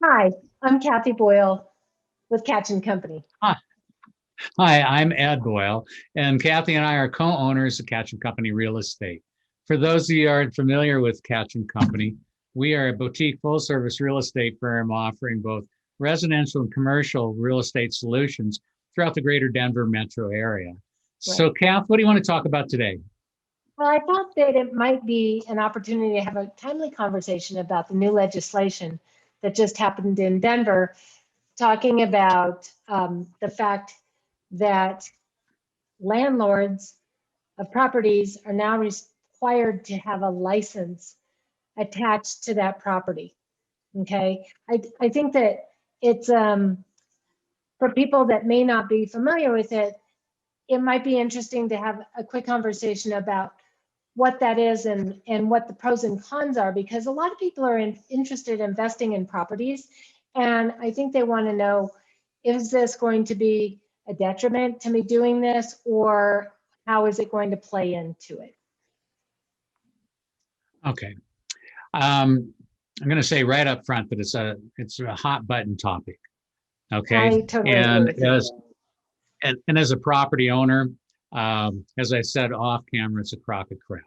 Hi, I'm Kathy Boyle with Catch and Company. Hi, Hi, I'm Ed Boyle, and Kathy and I are co-owners of Catch and Company Real Estate. For those of you who aren't familiar with Catch and Company, we are a boutique full-service real estate firm offering both residential and commercial real estate solutions throughout the greater Denver metro area. Right. So, Kath, what do you want to talk about today? Well, I thought that it might be an opportunity to have a timely conversation about the new legislation that just happened in Denver, talking about the fact that landlords of properties are now required to have a license attached to that property. Okay, I think that it's for people that may not be familiar with it, it might be interesting to have a quick conversation about what that is and what the pros and cons are, because a lot of people are interested in investing in properties. And I think they want to know, is this going to be a detriment to me doing this, or how is it going to play into it? Okay. I'm going to say right up front that it's a hot button topic. Okay. I totally agree And with you. as a property owner, as I said off camera, it's a crock of crap.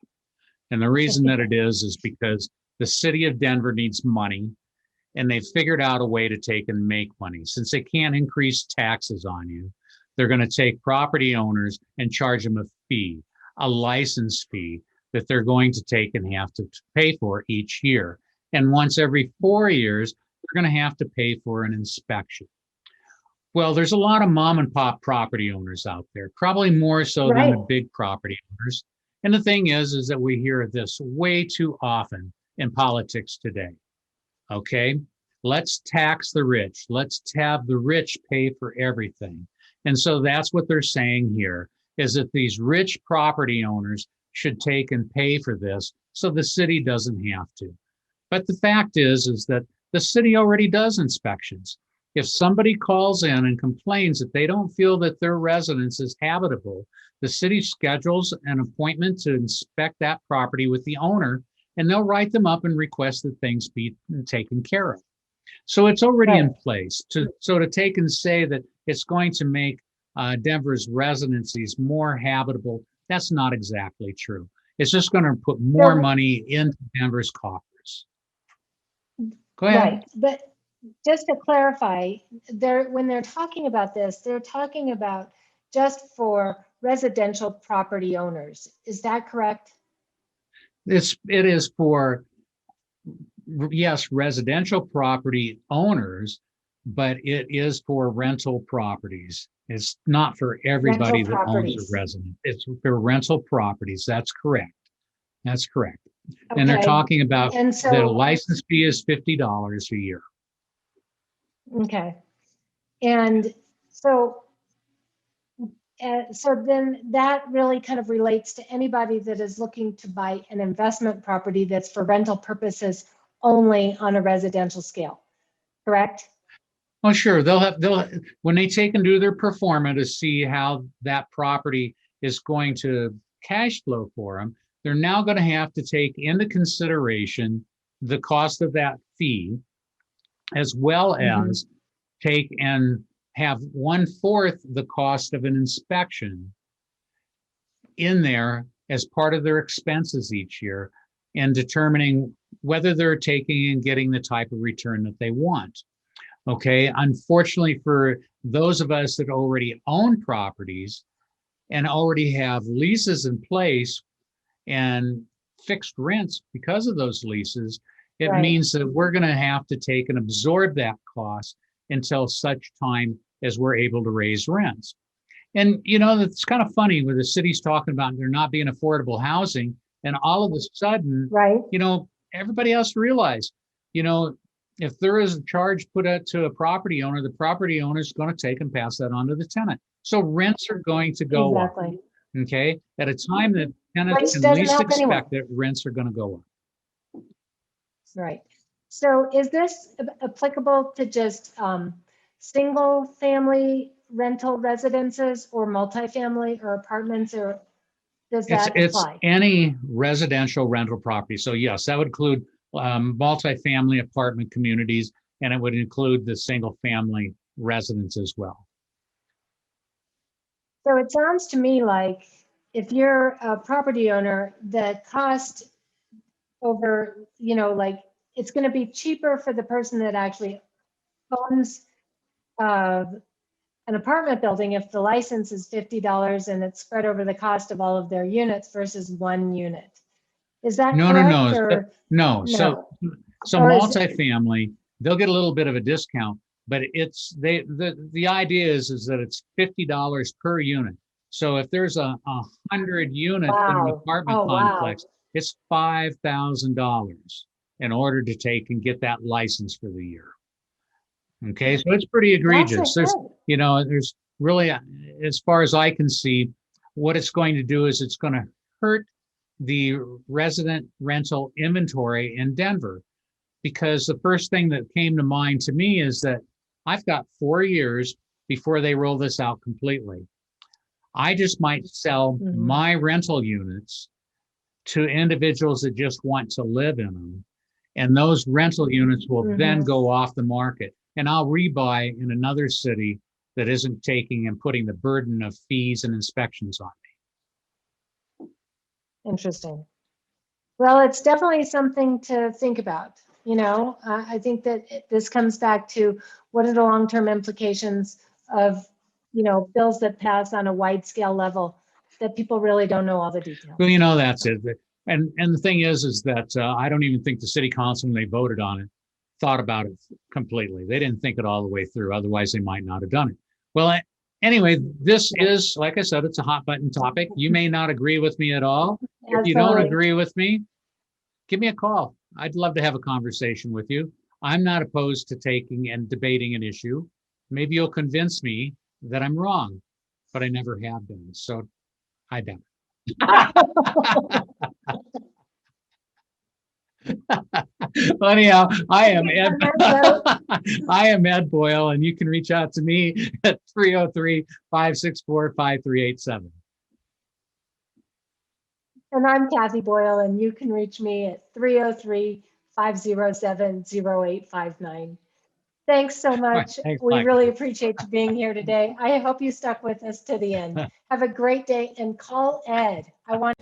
And the reason that it is because the city of Denver needs money, and they've figured out a way to take and make money. Since they can't increase taxes on you, they're going to take property owners and charge them a fee, a license fee that they're going to take and have to pay for each year. And once every 4 years, they're going to have to pay for an inspection. Well, there's a lot of mom and pop property owners out there, probably more so than Right. the big property owners. And the thing is that we hear this way too often in politics today. Okay, let's tax the rich. Let's have the rich pay for everything. And so that's what they're saying here, is that these rich property owners should take and pay for this so the city doesn't have to. But the fact is that the city already does inspections. If somebody calls in and complains that they don't feel that their residence is habitable, the city schedules an appointment to inspect that property with the owner, and they'll write them up and request that things be taken care of. So it's already Right. in place. So to take and say that it's going to make Denver's residencies more habitable, that's not exactly true. It's just going to put more So, money into Denver's coffers. Go ahead. right. But just to clarify, when they're talking about this, they're talking about just for residential property owners. Is that correct? It is for, yes, residential property owners, but it is for rental properties. It's not for Rental everybody that owns a properties. residence. It's for rental properties. That's correct. That's correct. And they're Okay. talking about And the so, license fee is $50 a year. okay. And so, so then that really kind of relates to anybody that is looking to buy an investment property that's for rental purposes only on a residential scale, correct? Oh, sure. They'll when they take and do their performa to see how that property is going to cash flow for them, they're now going to have to take into consideration the cost of that fee, as well Mhm. as take and have 1/4 the cost of an inspection in there as part of their expenses each year, and determining whether they're taking and getting the type of return that they want. Okay, unfortunately for those of us that already own properties and already have leases in place and fixed rents because of those leases, it Right. means that we're going to have to take and absorb that cost until such time as we're able to raise rents. And it's kind of funny where the city's talking about there not being affordable housing, and all of a sudden, Right. everybody else realize, you know, if there is a charge put out to a property owner, the property owner is going to take and pass that on to the tenant. So rents are going to go up. Exactly. Okay. At a time that tenants Which can doesn't least help anyone. expect it, rents are going to go up. Right. So is this applicable to just single family rental residences or multifamily or apartments, or does It's that it's apply? any residential rental property. So yes, that would include multifamily apartment communities. and it would include the single family residents as well. So it sounds to me like if you're a property owner, the cost over, like it's going to be cheaper for the person that actually owns an apartment building if the license is $50 and it's spread over the cost of all of their units versus one unit. Is that No, correct? no, no, Or no. no? So Or is- multifamily, they'll get a little bit of a discount, but the idea is that it's $50 per unit. So if there's a 100 units in an Wow. apartment Oh, wow. complex, it's $5,000 in order to take and get that license for the year. Okay, so it's pretty egregious. That's There's really, as far as I can see, what it's going to do is it's going to hurt the resident rental inventory in Denver. Because the first thing that came to mind to me is that I've got 4 years before they roll this out completely. I just might sell my rental units to individuals that just want to live in them. And those rental units will then go off the market. And I'll rebuy in another city that isn't taking and putting the burden of fees and inspections on me. Interesting. Well, it's definitely something to think about. I think that this comes back to what are the long-term implications of, bills that pass on a wide scale level that people really don't know all the details. Well, that's it. And the thing is that I don't even think the city council, when they voted on it, thought about it completely. They didn't think it all the way through. Otherwise, they might not have done it. Well, anyway, this is, like I said, it's a hot button topic. You may not agree with me at all. If you don't agree with me, give me a call. I'd love to have a conversation with you. I'm not opposed to taking and debating an issue. Maybe you'll convince me that I'm wrong, but I never have been. So I doubt it. Anyhow, I am Ed Boyle, and you can reach out to me at 303-564-5387. And I'm Kathy Boyle, and you can reach me at 303-507-0859. Thanks so much. Thanks, We Mike. really appreciate you being here today. I hope you stuck with us to the end. Have a great day and call Ed. I want